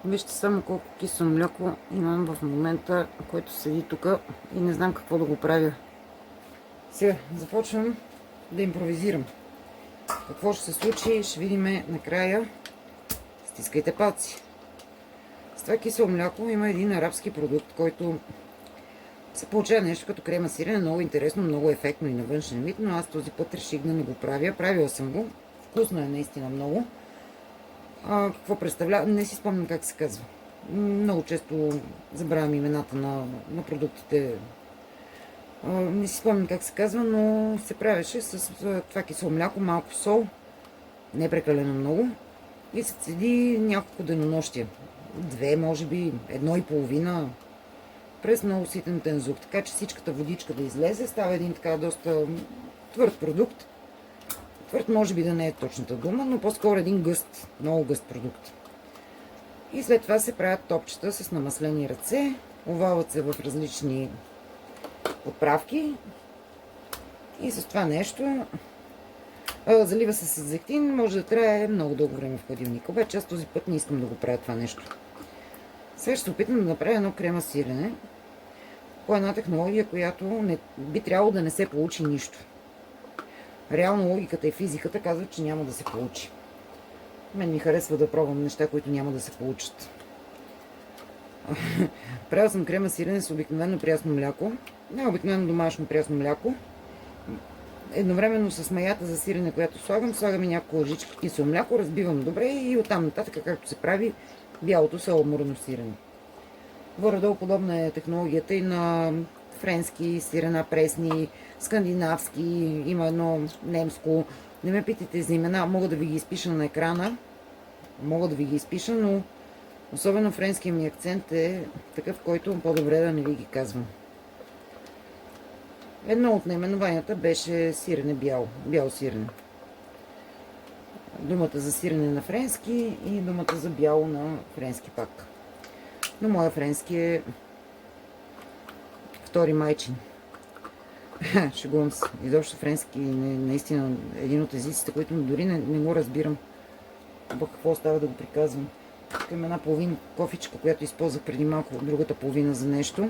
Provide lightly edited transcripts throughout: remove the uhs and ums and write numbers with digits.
Вижте само колко кисело мляко имам в момента, който седи тук и не знам какво да го правя. Сега започвам да импровизирам. Какво ще се случи, ще видим накрая. Стискайте палци. С това кисело мляко има един арабски продукт, който се получава нещо като крема сирене. Много интересно, много ефектно и на външен вид, но аз този път реших да не го правя. Правила съм го. Вкусно е наистина много. Какво представлява? Не си спомням как се казва. Много често забравям имената на продуктите. Не си спомням как се казва, но се правеше с това кисело мляко, малко сол, не прекалено много, и се цеди няколко денонощия. 2, може би 1,5 през много ситен тензур, така че всичката водичка да излезе. Става един така доста твърд продукт. Твърд може би да не е точната дума, но по-скоро един гъст, много гъст продукт. И след това се правят топчета с намаслени ръце, овалват се в различни подправки и с това нещо залива се с зехтин, може да трае много дълго време в хладилника. Обаче аз този път не искам да го правя това нещо. Сега ще се опитам да направя едно крема сирене по една технология, която не би трябвало да не се получи нищо. Реално логиката и физиката казват, че няма да се получи. Мен ми харесва да пробвам неща, които няма да се получат. Правил съм крема сирене с обикновено прясно мляко. Не обикновено домашно прясно мляко. Едновременно с маята за сирене, която слагам и няколко лъжички кисело мляко, разбивам добре и оттам нататък, както се прави бялото саламурно сирене. Горе-долу подобна е технологията и на френски сирена пресни, скандинавски, има едно немско. Не ме питайте за имена, мога да ви ги изпиша на екрана. Мога да ви ги изпиша, но особено френският ми акцент е такъв, който по-добре да не ви ги казвам. Едно от наименованията беше сирене бяло сирене. Думата за сирене на френски и думата за бяло на френски пак. Но моя френски е втори майчин. Шегувам се. Изобщо френски наистина един от езиците, които дори не го разбирам. Какво става да го приказвам. Тук има една половина кофичка, която използвах преди малко, другата половина за нещо.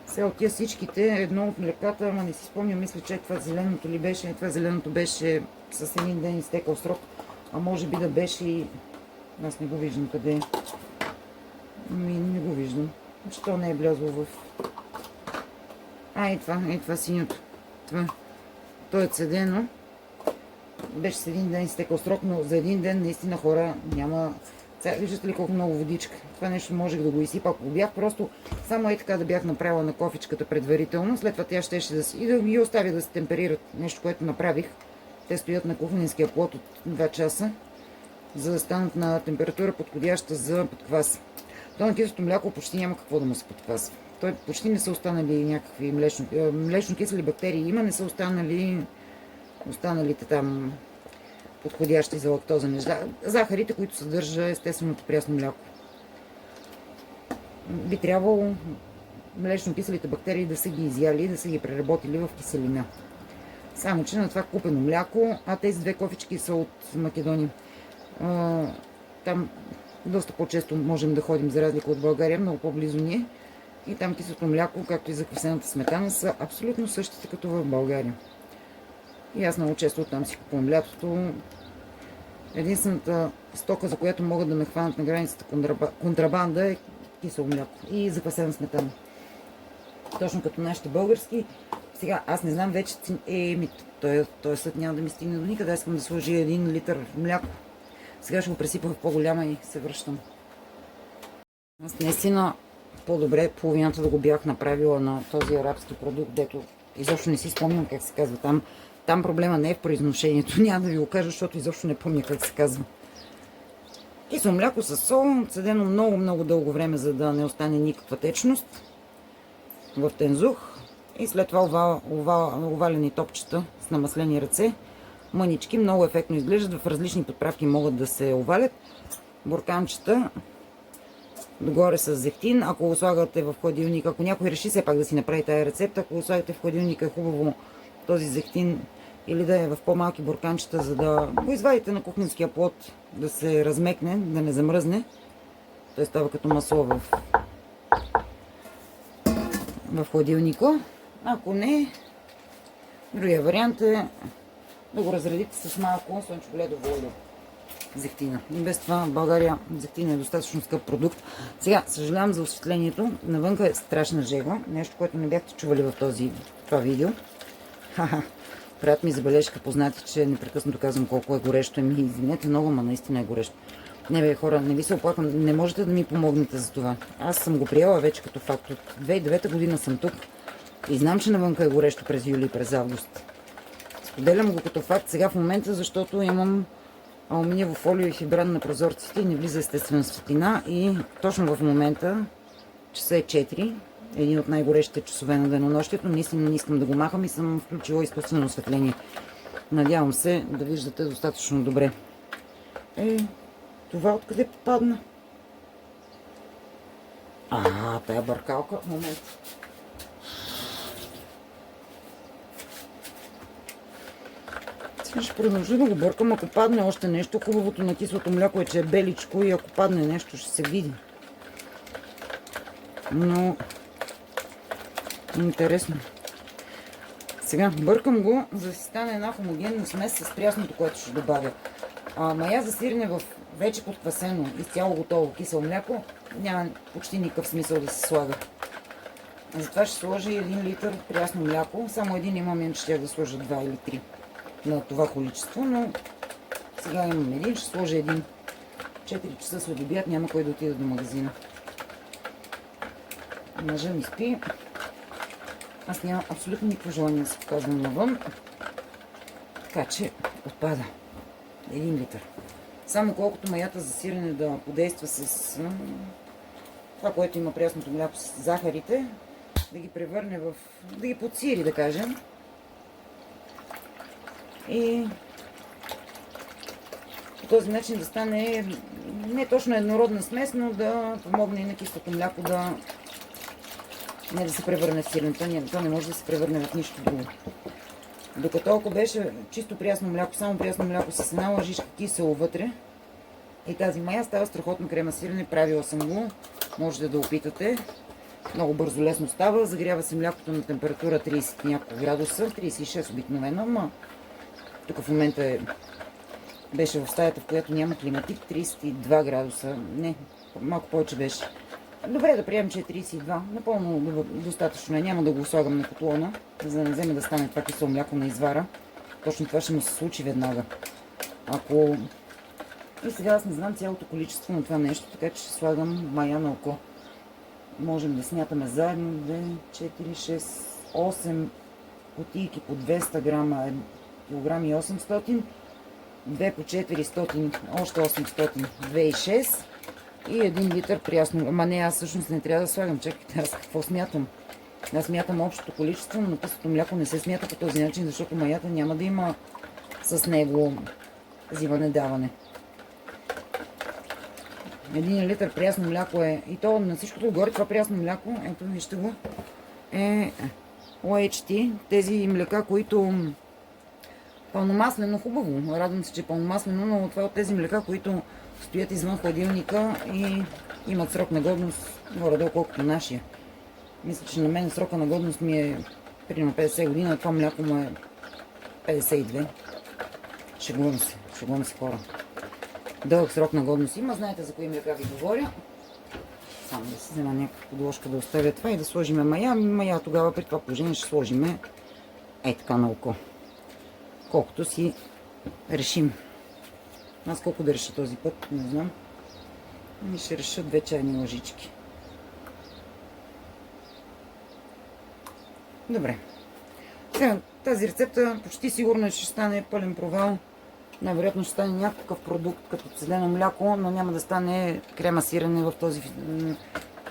Сега от тия всичките, едно от млеката, ама не си спомням, мисля, че това зеленото ли беше. Това зеленото беше с един ден изтекал срок, а може би да беше и... Аз не го виждам къде е. Не го виждам. Защо не е влязло в... И това синьото. То е цедено. Беше с един ден изтекал срок, но за един ден наистина хора няма... Сега виждате ли колко много водичка? Това нещо можех да го изсипа, ако го бях просто само така да бях направила на кофичката предварително. След това тя щеше да си... И да ги оставя да се темперират. Нещо, което направих. Те стоят на кухненския плот от 2 часа, за да станат на температура подходяща за подквас. То на киселото мляко почти няма какво да му се подквасва. Той почти не са останали някакви млечно-кисели бактерии. Има, не са останалите там подходящи за лактоза неща. Захарите, които съдържа естественото прясно мляко. Би трябвало млечно-киселите бактерии да са ги изяли и да са ги преработили в киселина. Само че на това купено мляко, а тези 2 кофички са от Македония. Там доста по-често можем да ходим, за разлика от България, много по-близо ни е. И там киселото мляко, както и заквасената сметана, са абсолютно същите като в България. И аз много често оттам си купувам лятото. Единствената стока, за която могат да ме хванат на границата контрабанда, е кисело мляко и заквасена сметана. Точно като нашите български. Сега, аз не знам вече, той съд няма да ми стигне до никъде. Аз искам да сложи 1 литър мляко. Сега ще го пресипа в по-голяма и се връщам. Аз наистина по-добре половината да го бях направила на този арабски продукт, дето изобщо не си спомням как се казва. Там проблема не е в произношението. Няма да ви го кажа, защото изобщо не помня как се казва. Кисело мляко с сол, цедено много дълго време, за да не остане никаква течност в тензух. И след това овалени топчета с намаслени ръце. Мънички, много ефектно изглеждат. В различни подправки могат да се овалят. Бурканчета догоре с зехтин. Ако го слагате в хладилника, ако някой реши все пак да си направи тая рецепта, ако го слагате в хладилника, е хубаво този зехтин или да е в по-малки бурканчета, за да го извадите на кухненския плод, да се размекне, да не замръзне. Той става като масло в хладилника. Ако не, другия вариант е да го разредите с малко слънчогледово олио. Зехтина. И без това в България зехтина е достатъчно скъп продукт. Сега, съжалявам за осветлението. Навънка е страшна жега. Нещо, което не бяхте чували в това видео. Ха-ха. Правят ми забележка, познати, че непрекъснато казвам колко е горещо. Извинете много, ма наистина е горещо. Не бе, хора, не ви се оплаквам. Не можете да ми помогнете за това. Аз съм го приела вече като факт. От 2009 година съм тук. И знам, че навънка е горещо през юли и през август. Споделям го като факт сега в момента, защото имам алуминиево фолио и фибран на прозорците и не влиза естествена светлина. И точно в момента, часа е 4, един от най-горещите часове на денонощието, наистина не искам да го махам и съм включила изкуствено осветление. Надявам се да виждате достатъчно добре. Това откъде попадна? Тая бъркалка. Момент. Ще продължа да го бъркам, ако падне още нещо. Хубавото на кислото мляко е, че е беличко и ако падне нещо, ще се види. Но интересно. Сега бъркам го, за да си стане една хомогенна смес с прясното, което ще добавя. Мая за сирене в вече подквасено, изцяло готово кисело мляко, няма почти никакъв смисъл да се слага. Затова ще сложа 1 литър прясно мляко. Само един имам, че ще да сложа 2 или 3 на това количество, но сега имам един, ще сложа един. 4 часа след обяд, няма кой да отида до магазина. Мъжа ми спи. Аз нямам абсолютно никакво желание да се показвам навън. Така че отпада. 1 литър. Само колкото маята за сирене да подейства с това, което има прясното мляко с захарите, да ги превърне в... да ги подсири, да кажем. И по този начин да стане не точно еднородна смес, но да помогне и на кислото мляко да не да се превърне в сирене. То не може да се превърне в нищо друго. Докато ако беше чисто прясно мляко, само прясно мляко с една лъжичка кисело вътре и тази мая става страхотно крема сирене. Правила съм го, можете да опитате. Много бързо, лесно става. Загрява се млякото на температура 30 няколко градуса, 36 обикновено, но тук в момента беше в стаята, в която няма климатик, 32 градуса. Не, малко повече беше. Добре, да приемем, че е 32. Напълно достатъчно е. Няма да го слагам на котлона, за да не вземе да стане това кисело мляко на извара. Точно това ще му се случи веднага. И сега аз не знам цялото количество на това нещо, така че ще слагам мая на око. Можем да смятаме заедно 2, 4, 6, 8 кутийки по 200 грама, килограми и 800, 2 по 400, още 800, 2,6 и 1 литър прясно. Ама не, аз всъщност не трябва да слагам. Чакайте, аз какво смятам? Аз смятам общото количество, но късото мляко не се смята по този начин, защото маята няма да има с него взимане-даване. 1 литър прясно мляко е, и то на всичкото отгоре това прясно мляко, ето вижте го, е OHT, тези млека, които пълномаслено, хубаво, радвам се, че е пълномаслено, но това от тези млека, които стоят извън хладилника и имат срок на годност, горе-долу колкото нашия. Мисля, че на мен срока на годност ми е примерно 50 години, а това мляко му е 52. Шегувам се хора. Дълъг срок на годност има, знаете за кои млека ви говоря. Само да си взема някаква подложка да оставя това и да сложим мая. Мая тогава при това положение ще сложим така на око. Колкото си решим. Аз колко да реша този път, не знам. И ще реша 2 чайни лъжички. Добре. Сега, тази рецепта почти сигурно ще стане пълен провал. Най-вероятно ще стане някакъв продукт като цедено мляко, но няма да стане крема сирене в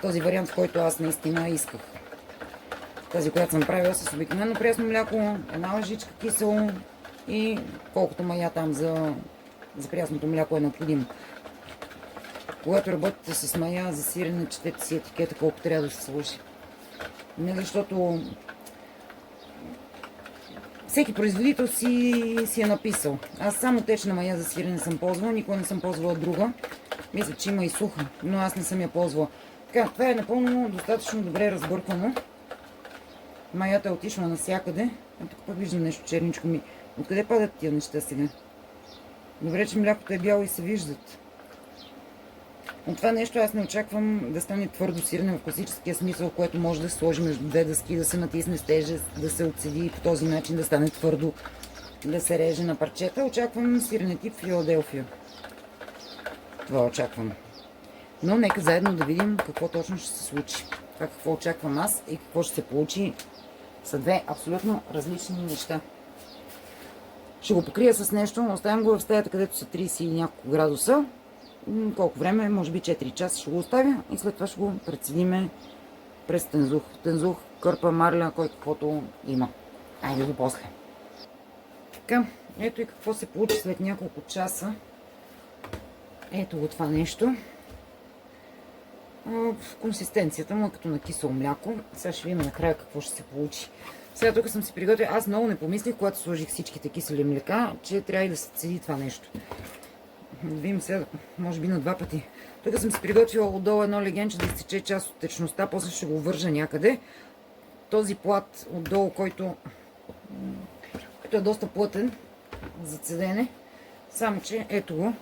този вариант, в който аз наистина исках. Тази, която съм правила с обикновено прясно мляко, една лъжичка кисело и колкото мая там за прясното мляко е необходимо. Когато работите с мая за сирене, четете си етикета колко трябва да се сложи. Не защото Всеки производител си е написал. Аз само течна мая за сирене съм ползвала, никога не съм ползвала друга. Мисля, че има и суха, но аз не съм я ползвала. Така, това е напълно достатъчно добре разбъркано. Маята е отишла навсякъде. А тук пък виждам нещо черничко ми. Откъде падат тия неща сега? Добре, че млякото е бяло и се виждат. От това нещо аз не очаквам да стане твърдо сирене в класическия смисъл, което може да се сложи между две дъски, да се натисне с тежест, да се отседи и по този начин да стане твърдо, да се реже на парчета. Очаквам сирене тип Филаделфия. Това очаквам. Но нека заедно да видим какво точно ще се случи. Това какво очаквам аз и какво ще се получи са две абсолютно различни неща. Ще го покрия с нещо, оставям го в стаята, където са 30 и няколко градуса. Колко време? Може би 4 часа ще го оставя и след това ще го прецедиме през тензух. Тензух, кърпа, марля, кой каквото има. Айде до после. Така, ето и какво се получи след няколко часа. Ето го това нещо. В консистенцията му е като на кисело мляко. Сега ще видим накрая какво ще се получи. Сега тук съм си приготвила. Аз много не помислих, когато сложих всичките кисели млека, че трябва и да се цеди това нещо. Да видим сега, може би на два пъти. Тук съм си приготвила отдолу едно легенче да изтече част от течността, после ще го вържа някъде. Този плат отдолу, който е доста плътен за цедене. Само че, ето го,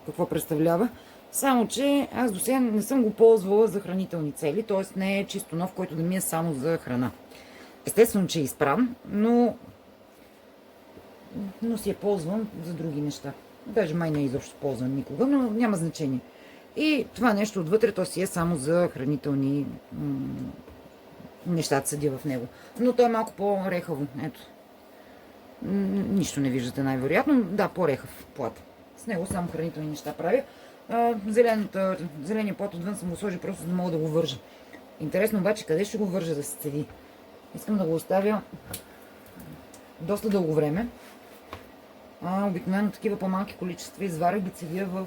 какво представлява. Само че аз до сега не съм го ползвала за хранителни цели, т.е. не е чисто нов, който да ми е само за храна. Естествено, че е изправен, но си я ползвам за други неща. Даже май не е изобщо ползван никога, но няма значение. И това нещо отвътре, то си е само за хранителни неща, съдя в него. Но то е малко по-рехаво. Ето. Нищо не виждате най-вероятно. Да, по-рехав плат. С него само хранителни неща правя. Зеления плат отвън съм го сложил просто за да мога да го вържа. Интересно обаче къде ще го вържа да се цеди. Искам да го оставя доста дълго време. Обикновено такива по-малки количества изваря ги цедя в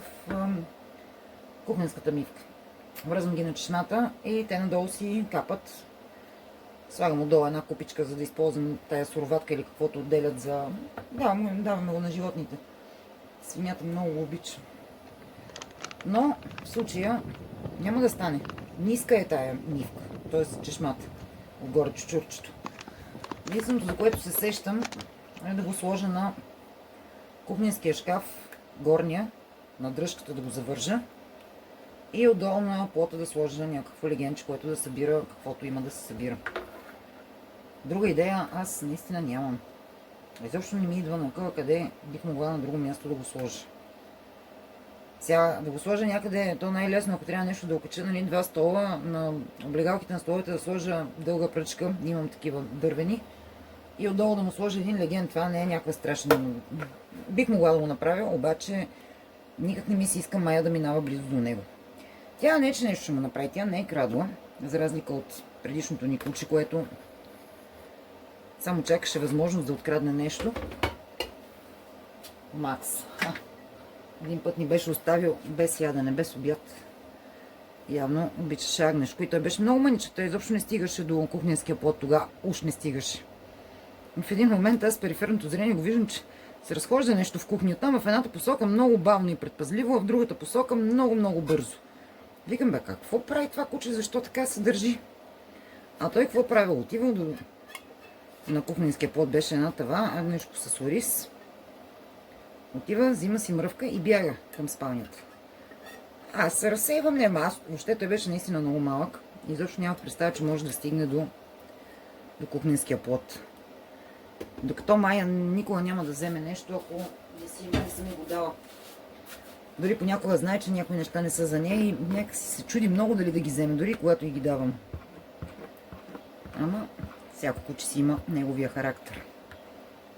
кухненската мивка. Връзвам ги на чешмата и те надолу си капат. Слагам отдолу една купичка, за да използвам тая суроватка или каквото отделят за... Даваме го на животните. Свинята много го обича. Но в случая няма да стане. Ниска е тая мивка, т.е. чешмата. Отгоре чучурчето. Единственото, за което се сещам, е да го сложа на кухненския шкаф, горния, на дръжката да го завържа и отдолу на плота да сложа някакво легенче, което да събира каквото има да се събира. Друга идея аз наистина нямам. Изобщо не ми идва на къла къде бих могла на друго място да го сложа. Сега да го сложа някъде, то най-лесно, ако трябва нещо да окача, нали, два стола, на облегалките на столовете да сложа дълга пръчка, имам такива дървени, и отдолу да му сложа един леген. Това не е някаква страшна... Бих могла да го направя, обаче никак не ми се иска Мая да минава близо до него. Тя не е, че нещо ще му направи, тя не е крадла, за разлика от предишното ни куче, което само чакаше възможност да открадне нещо. Макс. Един път ни беше оставил без ядене, без обяд. Явно обичаше агнешко и той беше много мъничък. Той изобщо не стигаше до кухненския плод, тогава уж не стигаше. В един момент аз с периферното зрение го виждам, че се разхожда нещо в кухнята, в едната посока много бавно и предпазливо, а в другата посока много бързо. Викам, бе, какво прави това куче, защо така се държи? А той какво правил? Отивал на кухненския плод, беше една тава, агнешко с ориз. Отива, взима си мръвка и бяга към спалнята. Аз се разсейвам, не, аз въобще той беше наистина много малък. Изобщо нямах представа, че може да стигне до кухненския плод. Докато Майя никога няма да вземе нещо, ако не съм го дала. Дори понякога знае, че някои неща не са за нея и някак си се чуди много дали да ги вземе, дори когато и ги давам. Ама всяко куче си има неговия характер.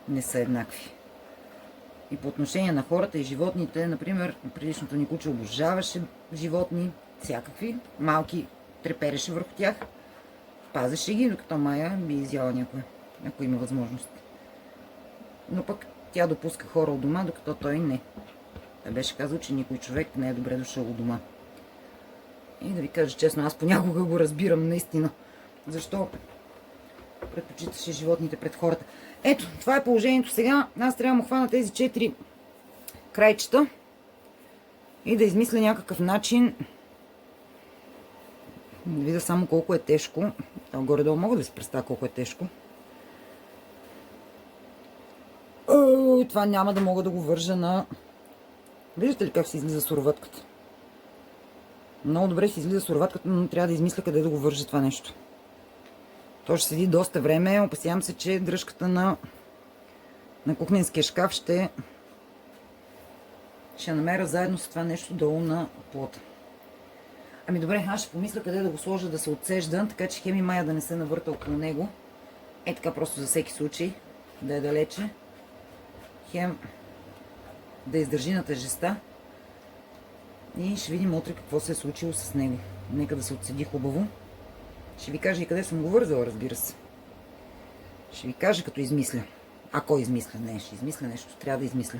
Не са еднакви. И по отношение на хората и животните, например, предишното ни куче обожаваше животни, всякакви, малки, трепереше върху тях, пазеше ги, докато Майя би изяла някоя, ако има възможност. Но пък тя допуска хора от дома, докато той не. Той беше казал, че никой човек не е добре дошъл от дома. И да ви кажа честно, аз понякога го разбирам наистина. Защо предпочиташе животните пред хората. Ето, това е положението сега. Аз трябва да му хвана тези 4 крайчета и да измисля някакъв начин. Да видя само колко е тежко. Горе-долу мога да си представя колко е тежко. Това няма да мога да го вържа на... Виждате ли как се излиза суроватката? Много добре се излиза суроватката, но трябва да измисля къде да го вържа това нещо. То ще седи доста време. Опасявам се, че дръжката на кухненския шкаф ще намеря заедно с това нещо долу на плота. Ами добре, аз ще помисля къде да го сложа да се отсежда, така че хем и Мая да не се навърта около него. Е така просто за всеки случай, да е далече. Хем да издържи на тежеста. И ще видим утре какво се е случило с него. Нека да се отседи хубаво. Ще ви кажа и къде съм го вързала, разбира се. Ще ви кажа като измисля. Ако измисля, не, ще измисля нещо, трябва да измисля.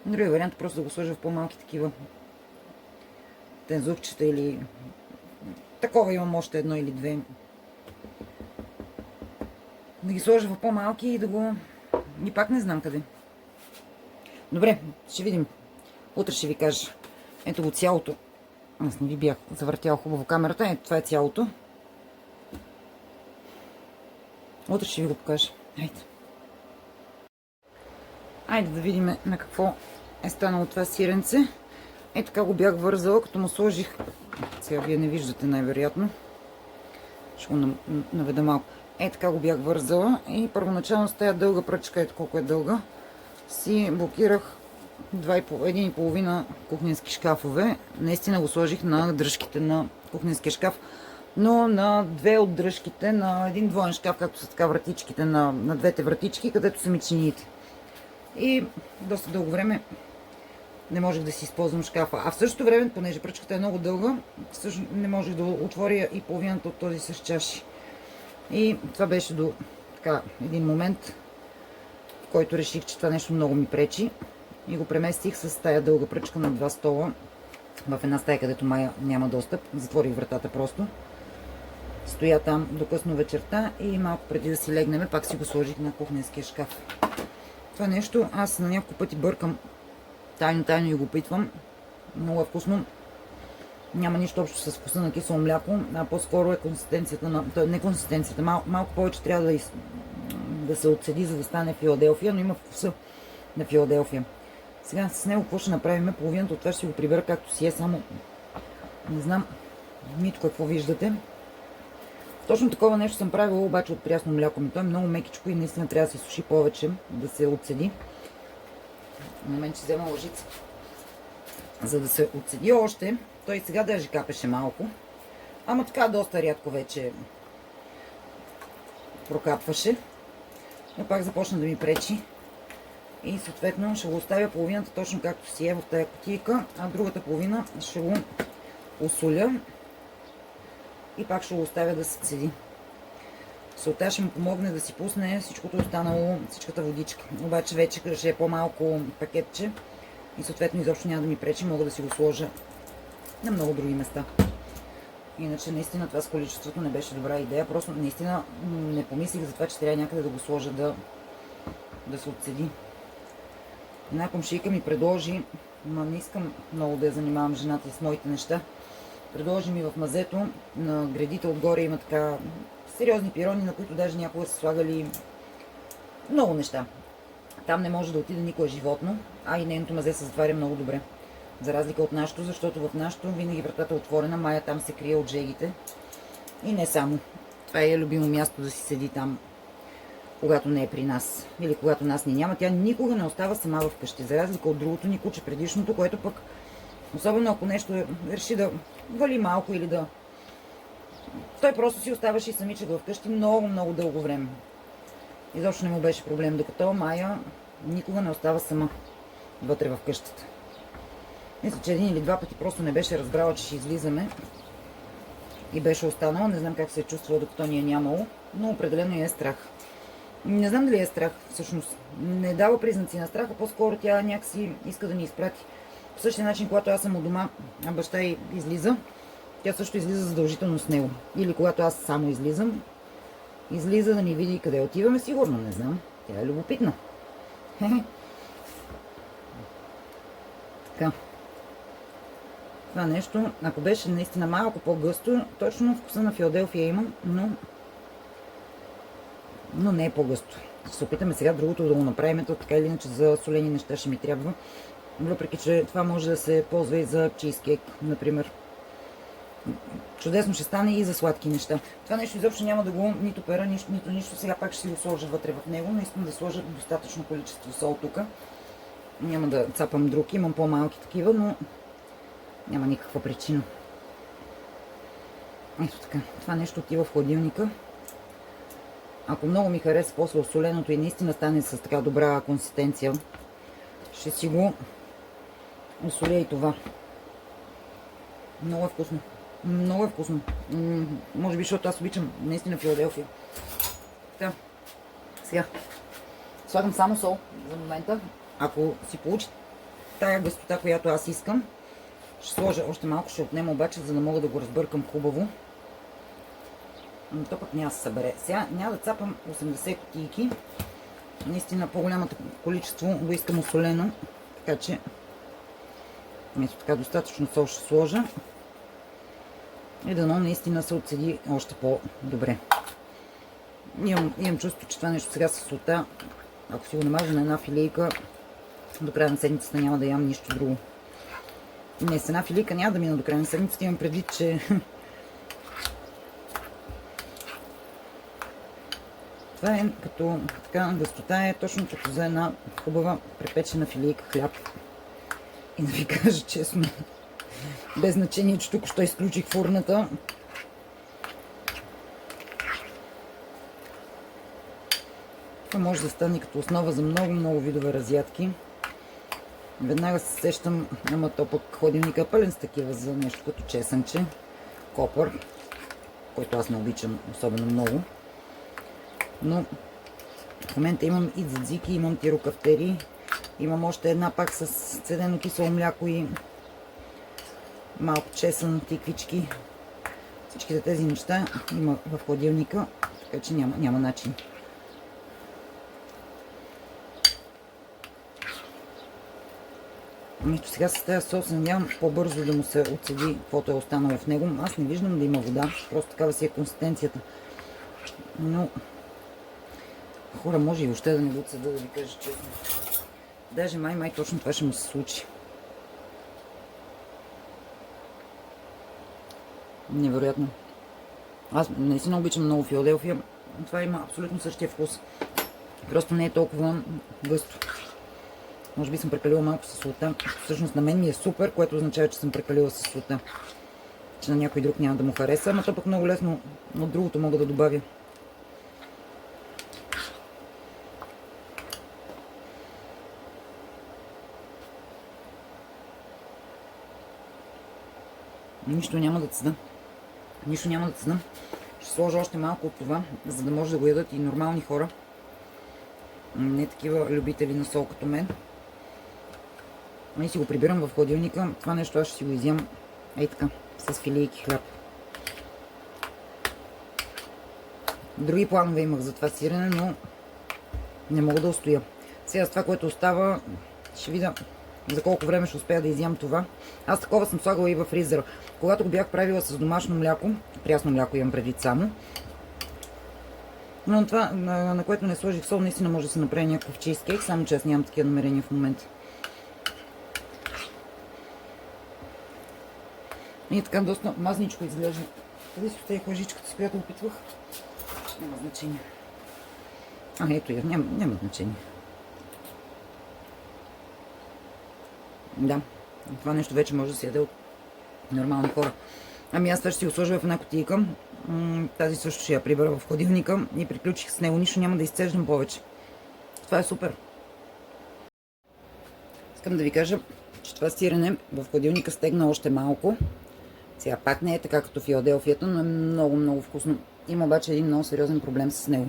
Другия вариант е просто да го сложа в по-малки такива тензурчета или... Такова имам още едно или две. Да ги сложа в по-малки и да го... И пак не знам къде. Добре, ще видим. Утре ще ви кажа. Ето го цялото. Аз не ви бях завъртял хубаво камерата. Ето това е цялото. Утре ще ви го покажа. Айде. Айде да видим на какво е станало това сиренце. Ето така го бях вързала, като му сложих... Сега вие не виждате най-вероятно. Ще го наведа малко. Ето така го бях вързала и първоначално с тази дълга пръчка, ето колко е дълга, си блокирах 1,5 кухненски шкафове. Наистина го сложих на дръжките на кухненския шкаф, но на две от дръжките на един двоен шкаф, както са така вратичките на двете вратички, където са ми чиниите. И доста дълго време не можех да си използвам шкафа. А в същото време, понеже пръчката е много дълга, също не можех да отворя и половината от този с чаши. И това беше до така, един момент, в който реших, че това нещо много ми пречи. И го преместих с тая дълга пръчка на 2 стола в една стая, където Мая няма достъп. Затворих вратата просто. Стоя там до късно вечерта и малко преди да си легнем, пак си го сложих на кухненския шкаф. Това нещо аз на няколко пъти бъркам тайно и го опитвам. Много е вкусно. Няма нищо общо с вкуса на кисело мляко, а по-скоро е консистенцията на... Не консистенцията, малко повече трябва да се отседи, за да стане Филаделфия, но има вкуса на Филаделфия. Сега с него какво ще направим? Половината от това ще си го прибера както си е, само не знам нито какво виждате. Точно такова нещо съм правила обаче от прясно мляко. То е много мекичко и наистина трябва да се суши повече, да се отседи. На мен ще взема лъжица, за да се отседи още. Той сега даже капеше малко, ама така доста рядко вече прокапваше. Но пак започна да ми пречи. И съответно ще го оставя половината точно както си е в тая кутийка, а другата половина ще го осоля и пак ще го оставя да се цеди. Солта ще му помогне да си пусне всичкото останало, всичката водичка. Обаче вече ще е по-малко пакетче и съответно изобщо няма да ми пречи, мога да си го сложа на много други места. Иначе наистина това с количеството не беше добра идея, просто наистина не помислих за това, че трябва някъде да го сложа да се отседи. Една комшийка ми предложи, но не искам много да я занимавам жената с моите неща. Предложи ми в мазето на гредите отгоре има така сериозни пирони, на които даже някога са слагали много неща. Там не може да отиде никое животно, а и нейното мазе се затваря много добре. За разлика от нашото, защото в нашото винаги вратата е отворена, Мая там се крие от жегите. И не само. Това е любимо място да си седи там, когато не е при нас. Или когато нас ни няма. Тя никога не остава сама вкъщи. За разлика от другото ни куче предишното, което пък, особено ако нещо реши да вали малко или да... Той просто си оставаше и самичък вкъщи много дълго време. Изобщо не му беше проблем, докато Мая никога не остава сама вътре в къщата. Мисля, че един или два пъти просто не беше разбрала, че ще излизаме и беше останала. Не знам как се е чувствала, докато ни е нямало, но определено я е страх. Не знам дали е страх, всъщност. Не дава признаци на страх, а по-скоро тя някакси иска да ни изпрати. По същия начин, когато аз съм у дома, а баща й излиза, тя също излиза задължително с него. Или когато аз само излизам, излиза да ни види къде отиваме, сигурно, не знам. Тя е любопитна. Така. Това нещо, ако беше наистина малко по-гъсто, точно вкуса на Филаделфия има, но не е по-гъсто. Ще се опитаме сега другото да го направим, то така или иначе за солени неща ще ми трябва. Въпреки че това може да се ползва и за чизкейк, например. Чудесно ще стане и за сладки неща. Това нещо изобщо няма да го нито пера, нито нищо. Сега пак ще си го сложа вътре в него, но искам да сложа достатъчно количество сол тук. Няма да цапам друг, имам по-малки такива, но няма никаква причина. Ето така, това нещо отива в хладилника. Ако много ми хареса после осоленото и наистина стане с така добра консистенция, ще си го осоля и това. Много е вкусно. Много е вкусно. Може би, защото аз обичам наистина Филаделфия. Така. Сега. Слагам само сол за момента. Ако си получи тая гъстота, която аз искам, ще сложа още малко, ще отнема обаче, за да мога да го разбъркам хубаво. Но то пък няма да се събере. Сега няма да цапам 80 кутийки. Наистина по-голямото количество го искам осолено. Така че ето така достатъчно сол ще сложа. И дано наистина се отседи още по-добре. Имам чувство, че това нещо сега със солта, ако си го намажа на една филийка, до края на седмицата няма да ям нищо друго. Не, с една филийка няма да мина до края на седмицата, имам предвид, че това е като така гъстота е точно като за една хубава препечена филийка хляб. И да ви кажа честно, без значение, че тук що изключих фурната. Това може да стане като основа за много видове разядки. Веднага се сещам, ама то пък хладилника е пълен с такива за нещо като чесънче, копър, който аз не обичам особено много. Но в момента имам и дзадзики, имам тирокафтери, имам още една пак с цедено кисело мляко и малко чесън, тиквички. Всичките тези неща има в хладилника, така че няма начин. Ето сега с тази сос се надявам по-бързо да му се отседи каквото е останало в него. Аз не виждам да има вода, просто такава си е консистенцията. Но хора, може и въобще да не го отседа, да ви кажа честно. Даже май точно това ще му се случи. Невероятно. Аз наистина обичам много Филаделфия. Това има абсолютно същия вкус. Просто не е толкова гъсто. Може би съм прекалила малко със солта. Всъщност на мен ми е супер, което означава, че съм прекалила със солта. Че на някой друг няма да му хареса, ама то пък много лесно от другото мога да добавя. Нищо няма да цъда. Нищо няма да цъда. Ще сложа още малко от това, за да може да го ядат и нормални хора. Не такива любители на сол като мен. И си го прибирам в хладилника. Това нещо аз ще си го изям ей така, с филийки хляб. Други планове имах за това сирене, но не мога да устоя. Сега с това, което остава, ще видя за колко време ще успея да изям това. Аз такова съм слагала и във фризера. Когато го бях правила с домашно мляко, прясно мляко имам предвид само, но това, на което не сложих сол, наистина може да се направи някакъв чизкейк, само че аз нямам такива намерения в момента. И така доста мазничко изглежда. Къде си оставих лъжичката, с която опитвах? Няма значение. Ето я, няма значение. Да, това нещо вече може да се яде от нормални хора. Ами аз ще си го сложа в една кутийка. Тази също ще я прибера в хладилника и приключих с него. Нищо няма да изцеждам повече. Това е супер. Искам да ви кажа, че това сирене в хладилника стегна още малко. Сега пак не е така като Филаделфията, но е много вкусно. Има обаче един много сериозен проблем с него.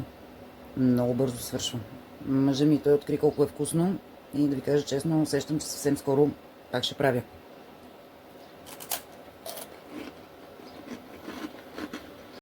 Много бързо свършва. Мъжът ми той откри колко е вкусно и да ви кажа честно, усещам, че съвсем скоро пак ще правя.